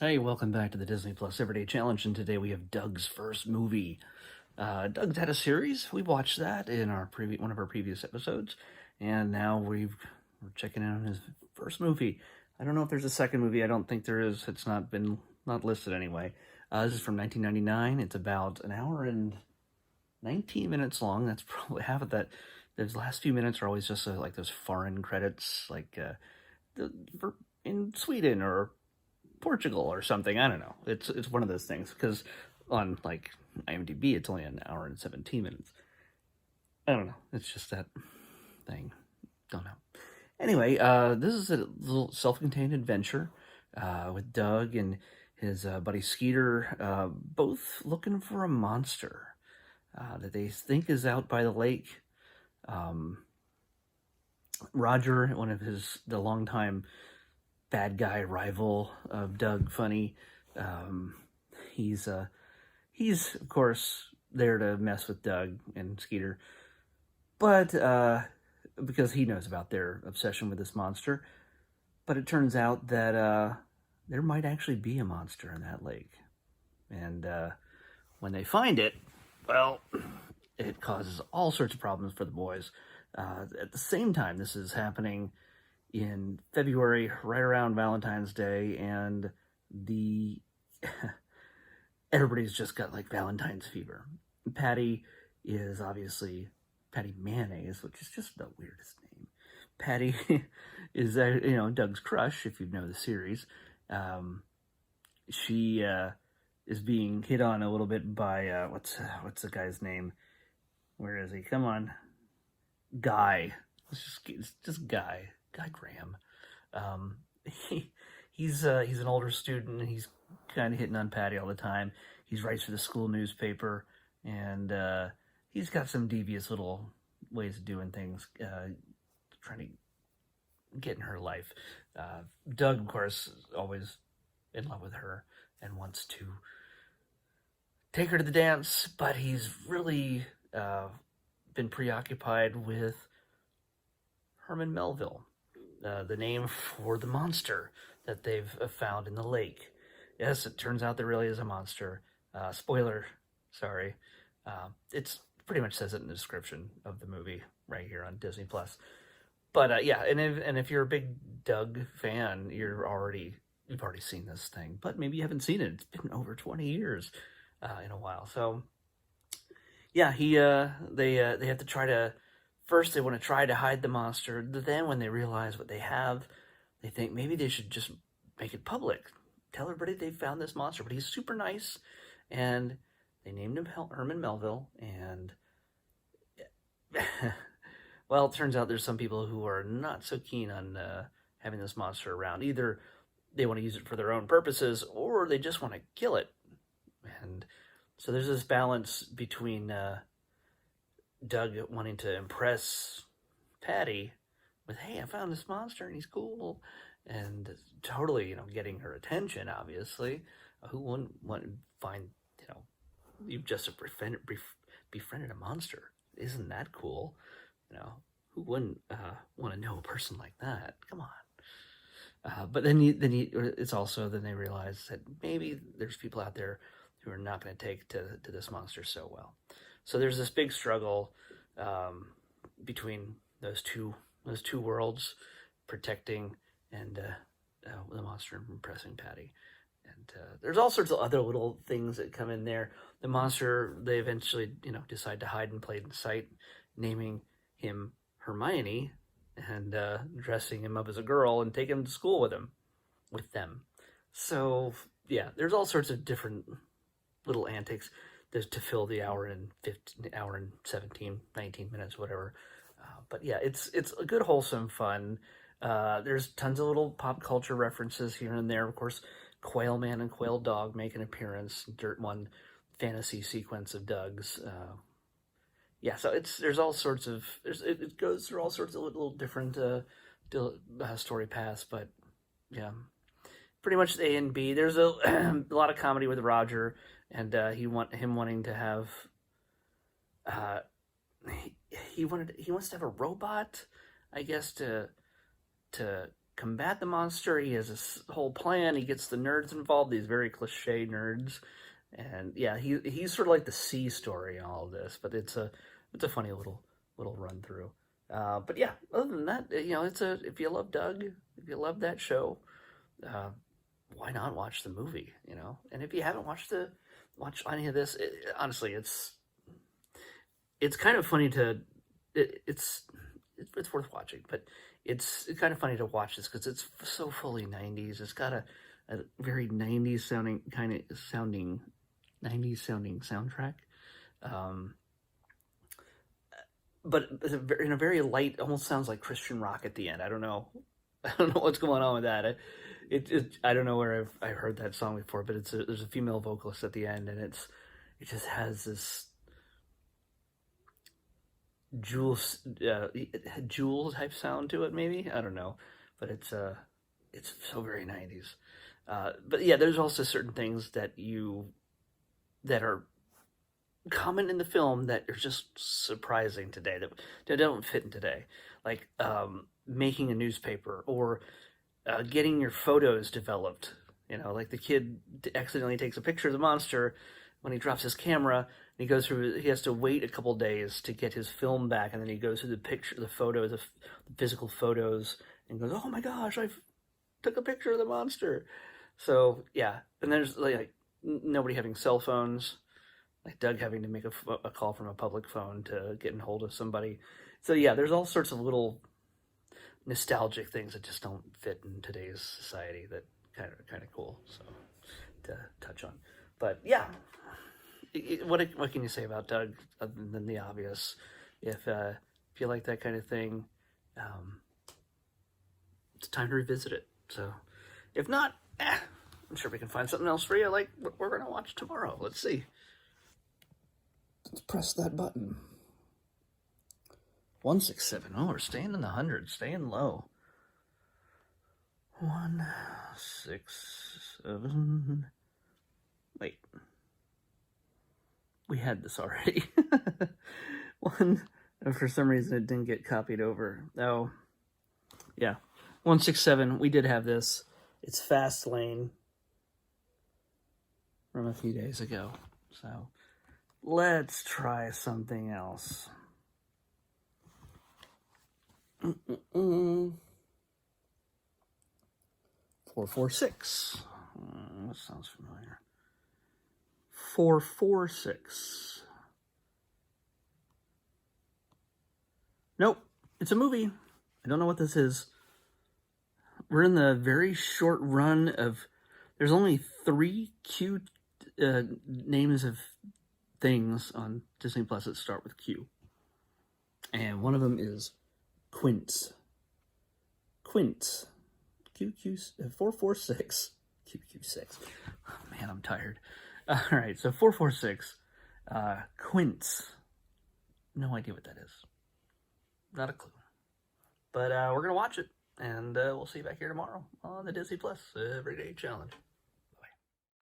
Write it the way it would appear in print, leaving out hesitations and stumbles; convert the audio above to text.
Hey, welcome back to the Disney Plus Everyday Challenge, and today we have Doug's first movie. Doug's had a series. We watched that in our one of our previous episodes, and now we're checking in on his first movie. I don't know if there's a second movie. I don't think there is. It's not listed anyway. This is from 1999. It's about an hour and 19 minutes long. That's probably half of that. Those last few minutes are always just like those foreign credits, like in Sweden or Portugal or something. I don't know. It's one of those things because on like IMDb it's only an hour and 17 minutes. I don't know. It's just that thing. Don't know. Anyway, this is a little self-contained adventure with Doug and his buddy Skeeter, both looking for a monster that they think is out by the lake. Um, Roger, one of the longtime bad guy rival of Doug Funny. Um, he's he's of course there to mess with Doug and Skeeter, but because he knows about their obsession with this monster. But it turns out that there might actually be a monster in that lake, and when they find it, well, it causes all sorts of problems for the boys. At the same time, this is happening in February, right around Valentine's Day, and the everybody's just got like Valentine's fever. Patty is obviously Patty Mayonnaise, which is just the weirdest name. Patty is Doug's crush, if you know the series. She is being hit on a little bit by what's the guy's name? Where is he? Come on, Guy. It's just Guy. Guy Graham. Um, he's an older student, and he's kind of hitting on Patty all the time. He writes for the school newspaper, and he's got some devious little ways of doing things, trying to get in her life. Doug, of course, is always in love with her and wants to take her to the dance, but he's really been preoccupied with Herman Melville, the name for the monster that they've found in the lake. Yes, it turns out there really is a monster. Spoiler, sorry. It's pretty much says it in the description of the movie right here on Disney Plus. But yeah, and if you're a big Doug fan, you've already seen this thing, but maybe you haven't seen it. It's been over 20 years in a while. So yeah, they have to try to. First, they want to try to hide the monster. Then, when they realize what they have, they think maybe they should just make it public. Tell everybody they found this monster. But he's super nice, and they named him Herman Melville. And well, it turns out there's some people who are not so keen on having this monster around. Either they want to use it for their own purposes, or they just want to kill it. And so there's this balance between Doug wanting to impress Patty with, hey, I found this monster and he's cool, and totally, getting her attention, obviously. Who wouldn't want to find, you've just befriended a monster? Isn't that cool? Who wouldn't want to know a person like that? Come on. But then it's also, then they realize that maybe there's people out there who are not going to take to this monster so well. So there's this big struggle between those two worlds, protecting and the monster and impressing Patty. And there's all sorts of other little things that come in there. The monster, they eventually, decide to hide in plain sight, naming him Hermione and dressing him up as a girl and taking him to school with them. So yeah, there's all sorts of different little antics to fill the hour and 17, 19 minutes, whatever. But yeah, it's a good, wholesome fun. There's tons of little pop culture references here and there. Of course, Quail Man and Quail Dog make an appearance. One fantasy sequence of Doug's. Yeah, so there's all sorts of it goes through all sorts of little different story paths, but yeah, pretty much the A and B. There's a a lot of comedy with Roger, and him wanting to have he wants to have a robot, I guess, to combat the monster. He has this whole plan. He gets the nerds involved, these very cliche nerds. And yeah, he's sort of like the C story in all of this, but it's a funny little run through. But yeah, other than that, if you love Doug, if you love that show, why not watch the movie? And if you haven't watched any of this, honestly, it's kind of funny it's worth watching, but it's kind of funny to watch this because it's so fully 90s. It's got a very 90s sounding 90s sounding soundtrack. But in a very light, almost sounds like Christian rock at the end. I don't know what's going on with that. I don't know where I've heard that song before, but there's a female vocalist at the end, and it just has this Jewel type sound to it. Maybe, I don't know, but it's so very 90s. But yeah, there's also certain things that are common in the film that are just surprising today, that don't fit in today, like making a newspaper or getting your photos developed. Like the kid accidentally takes a picture of the monster when he drops his camera, and he has to wait a couple days to get his film back, and then he goes through the physical photos, and goes, oh my gosh, I took a picture of the monster. So yeah, and there's like nobody having cell phones, like Doug having to make a call from a public phone to get in hold of somebody. So yeah, there's all sorts of little nostalgic things that just don't fit in today's society that kind of cool, so to touch on. But yeah, what can you say about Doug other than the obvious? If you like that kind of thing, it's time to revisit it. So if not, I'm sure we can find something else for you, like what we're gonna watch tomorrow. Let's see. Let's press that button. 167. Oh, we're staying in the hundreds, staying low. 167. Wait. We had this already. For some reason it didn't get copied over. Oh, yeah. 167. We did have this. It's Fast Lane from a few days ago. So let's try something else. 446. That sounds familiar. 446. Nope, it's a movie. I don't know what this is. We're in the very short run of... There's only 3 cute names of things on Disney Plus that start with Q. And one of them is Quince. Quince. QQ 446. QQ6. Oh, man, I'm tired. All right, so 446. Quince. No idea what that is. Not a clue. But we're going to watch it. And we'll see you back here tomorrow on the Disney Plus Everyday Challenge.